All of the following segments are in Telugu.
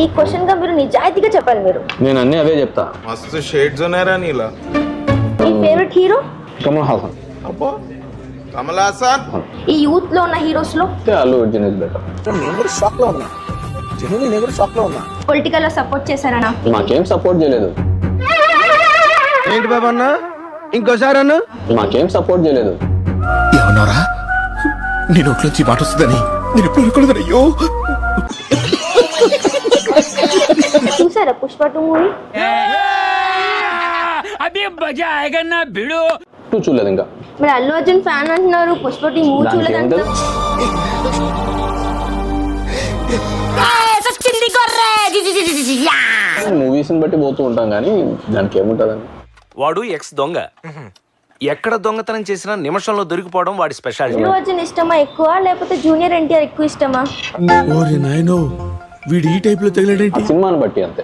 ఈ క్వశ్చన్ గా మీరు నిజాయితీగా చెప్పాలి. మీరు నేను అన్నీ అవే చెప్తా. మస్తు షేడ్స్ ఉన్నారా నీలా. మీ ఫేవరెట్ హీరో? కమల్ హాసన్. అబ్బో కమల్ హాసన్. ఈ యూత్ లో ఉన్న హీరోస్ లో అల్లు అర్జున్ ఇస్ బెటర్. నేను కూడా షాక్ లో ఉన్నా. నేను కూడా షాక్ లో ఉన్నా. పొలిటికల్ లో సపోర్ట్ చేశారనా? మాకేం సపోర్ట్ చేయలేదు. ఏంటి బాబా అన్న ఇంకోసారి అన్న మాకేం సపోర్ట్ చేయలేదు. ఏమన్నారా? నేను ఒట్లోంచి మాట వస్తుందని నేను ఎప్పుడు అనుకోలేదు. అయ్యో చూసారా పుష్ప 2 మూవీ? చూడలేదు ఇంకా. మరి అల్లు అర్జున్ ఫ్యాన్ అంటున్నారు, పుష్ప 2 మూవీ చూడలేదు. మూవీస్ బట్టి పోతూ ఉంటాం కానీ దానికి ఏముంటదని. వాడు ఎక్స్ దొంగ, ఎక్కడ దొంగతనం చేసినా నిమిషంలో దొరికిపోవడం వాడి స్పెషాలిటీ. అల్లు అర్జున్ ఇష్టమా ఎక్కువ, లేకపోతే జూనియర్ ఎన్టీఆర్ ఎక్కువ ఇష్టమా? ఓరి నాయనో వీడు ఈ టైప్ లో తగిలేడేంటి? సినిమాని బట్టి అంతే.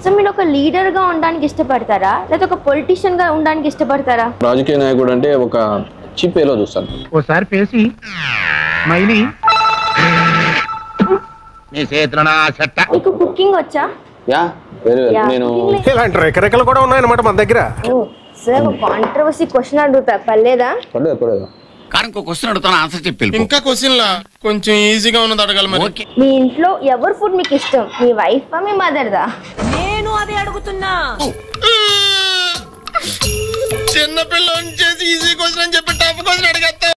సో మీరు ఒక లీడర్ గా ఉండడానికి ఇష్టపడతారా, లేదా ఒక పొలిటీషియన్ గా ఉండడానికి ఇష్టపడతారా? రాజకీయ నాయకుడు అంటే ఒక చీప్ వేలో చూస్తాను. ఓసారి పేసి మైలి మీకు కుకింగ్ వచ్చా? యా నేను ఇలాంటి రెకరెకలు కూడా ఉన్నాయన్నమాట మన దగ్గర. సార్ ఒక కాంట్రవర్సీ క్వశ్చన్ అడుగుతా, పర్లేదా? పర్లేదు. ఇంకా క్వశ్చన్ లా కొంచెం ఈజీగా ఉన్నది అడగాలి మరి. మీ ఇంట్లో ఎవరి ఫుడ్ మీకు ఇష్టం, మీ వైఫ్ మీ మదర్ దా? నేను అది అడుగుతున్నా. చిన్నపిల్ల చేసి ఈజీ క్వశ్చన్ అని చెప్పి టఫ్ క్వశ్చన్ అడిగేస్తా.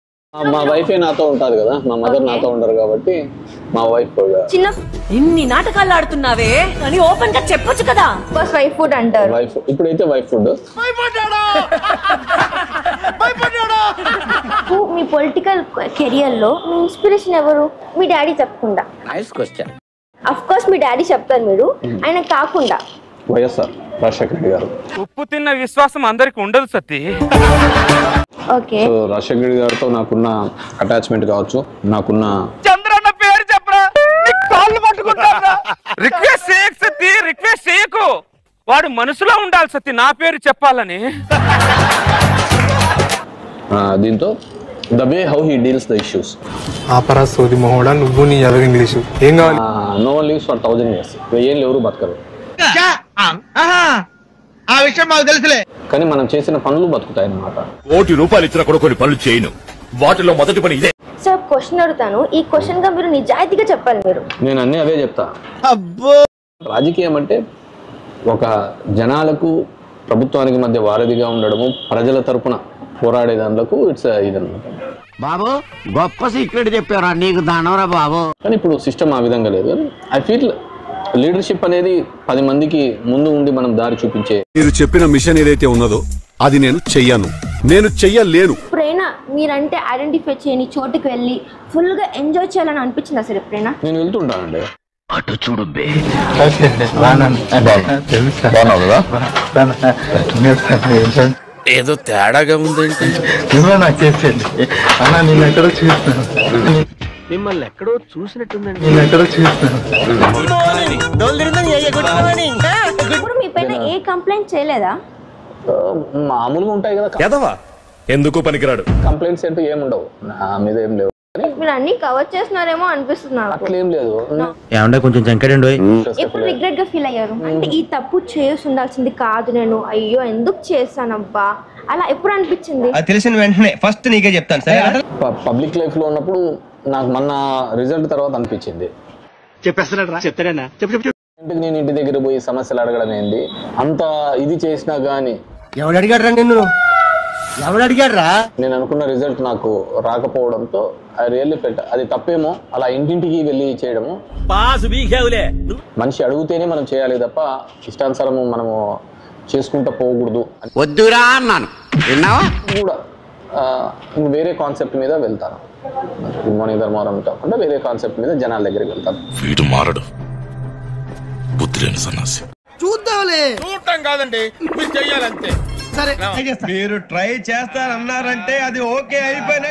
మా వైఫే నాతో ఉంటది కదా, మా మదర్ నాతో ఉండరు కాబట్టి మా వైఫ్ చిన్న ఇన్ని నాటకాలు ఆడుతున్నావే అని ఓపెన్ గా చెప్పొచ్చు కదా. ఫస్ట్ వైఫ్ ఫుడ్ అంటారు. వైఫ్ ఇప్పుడైతే వైఫ్ ఫుడ్. మీ పొలిటికల్ కెరియర్ లో మీ ఇన్స్పిరేషన్ ఎవరు? మీ డాడీ చెప్పకుండా. అఫ్ కోర్స్ మీ డాడీ చెప్తారు, మీరు ఆయన కాకుండా. వైఎస్ఆర్ రాజశేఖర రెడ్డి గారు. ఉప్పు తిన్న విశ్వాసం అందరికి ఉండదు సతీ. ఓకే. సో రాజశేఖర రెడ్డి గారితో నాకున్న అటాచ్మెంట్ కావచ్చు, నాకున్న చంద్రన్న పేరు చెప్పరా, కాళ్ళు పట్టుకుంటారా? రిక్వెస్ట్ చేయకు సతీ, రిక్వెస్ట్ చేయకు. వాడు మనసులో ఉండాలి సతీ నా పేరు చెప్పాలని. దీంతో the way how he deals the issues. ఆపరా సోది మొహోడా, నువ్వు నీ అదే ఇంగ్లీషు ఏం కావాలి? No one lives for 1000 years. 1000 ఏళ్ళు ఎవరు బతకరు. ఆ విషయం మాకు తెలుసులే. కానీ మనం చేసిన పనులు బతుకుతాయి అన్నమాట. ₹1 ఇచ్చిన కూడా కొన్ని పనులు చేయను. వాటిలో మొదటి పని ఇదే. సార్ క్వశ్చన్ అడుగుతాను, ఈ క్వశ్చన్ గా మీరు నిజాయితీగా చెప్పాలి. మీరు నేను అన్నీ అవే చెప్తా. రాజకీయం అంటే ఒక జనాలకు ప్రభుత్వానికి మధ్య వారధిగా ఉండడము, ప్రజల తరపున పోరాడే దాంట్లో ఇట్స్ ఇదన్నమాట. బాబు గొప్ప సీక్రెట్ చెప్పారా నీకు దానవరా బాబు. కానీ ఇప్పుడు సిస్టమ్ ఆ విధంగా లేదు. ఐ ఫీల్ లీడర్షిప్ అనేది 10 మందికి ముందు ఉండి మనం దారి చూపించే. మీరు చెప్పిన మిషన్ ఏదైతే ఉన్నదో అది నేను చెయ్యను, నేను చెయ్యలేను. ఎప్పుడైనా మీరంటే ఐడెంటిఫై చేయని చోటుకి వెళ్ళి ఫుల్ గా ఎంజాయ్ చేయాలని అనిపించింది అసలు ఎప్పుడైనా? నేను వెళ్తుంటానండి. అటు చూడు బే. ఏదో తేడాగా ఉందంటే నాకు చేసేయండి అన్న, నేను ఎక్కడో చూస్తాను, మిమ్మల్ని ఎక్కడో చూసినట్టుందండి. నేను ఎక్కడో చూస్తాను. ఇప్పుడు మీ పైన ఏ కంప్లైంట్ చేయలేదా? మామూలుగా ఉంటాయి కదా ఎదవా, ఎందుకు పనికిరాడు. కంప్లైంట్స్ అంటూ ఏముండవు, నా మీద ఏం లేవు. మీరు అన్ని కవర్ చేస్తున్నారేమో అనిపిస్తుంది నాకు. అట్లేం లేదు. కొంచెం చంకడండి. ఎప్పుడు రిగ్రెట్ గా ఫీల్ అయ్యారు? అంటే ఈ తప్పు చేసి ఉండాల్సింది కాదు, నేను అయ్యో ఎందుకు చేశానబ్బా అలా ఎప్పుడు అనిపించింది? తెలిసిన వెంటనే ఫస్ట్ నీకే చెప్తాను సార్. పబ్లిక్ లైఫ్ లో ఉన్నప్పుడు నాకు మొన్న రిజల్ట్ తర్వాత అనిపించింది. చెప్తారా? నేను ఇంటి దగ్గర పోయి సమస్యలు అడగడం ఏంది, అంత ఇది చేసినా గానీ ఎవడు అడిగాడు రా నిన్ను? ఎవడు అడిగాడు రా? నేను అనుకున్న రిజల్ట్ నాకు రాకపోవడంతో ఐ రియల్లీ ఫెల్ట్ అది తప్పేమో. అలా ఇంటింటికి వెళ్ళి చేయడము, మనిషి అడిగితేనే మనం చేయాలి తప్ప ఇష్టానుసారము మనము చేసుకుంటూ పోకూడదు. వద్దురా అన్నాను, విన్నావా? కూడా వేరే కాన్సెప్ట్ మీద వెళ్తాను. మోని ధర్మవరం కాకుండా వేరే కాన్సెప్ట్ మీద జనాల దగ్గరికి వెళ్తాను. వీడు మారడు, బుద్ధి లేని సన్నాసి. చూద్దాంలే. చూడటం కాదండి, మీరు చెయ్యాలంతే. సరే మీరు ట్రై చేస్తారన్నారంటే అది ఓకే అయిపోయిన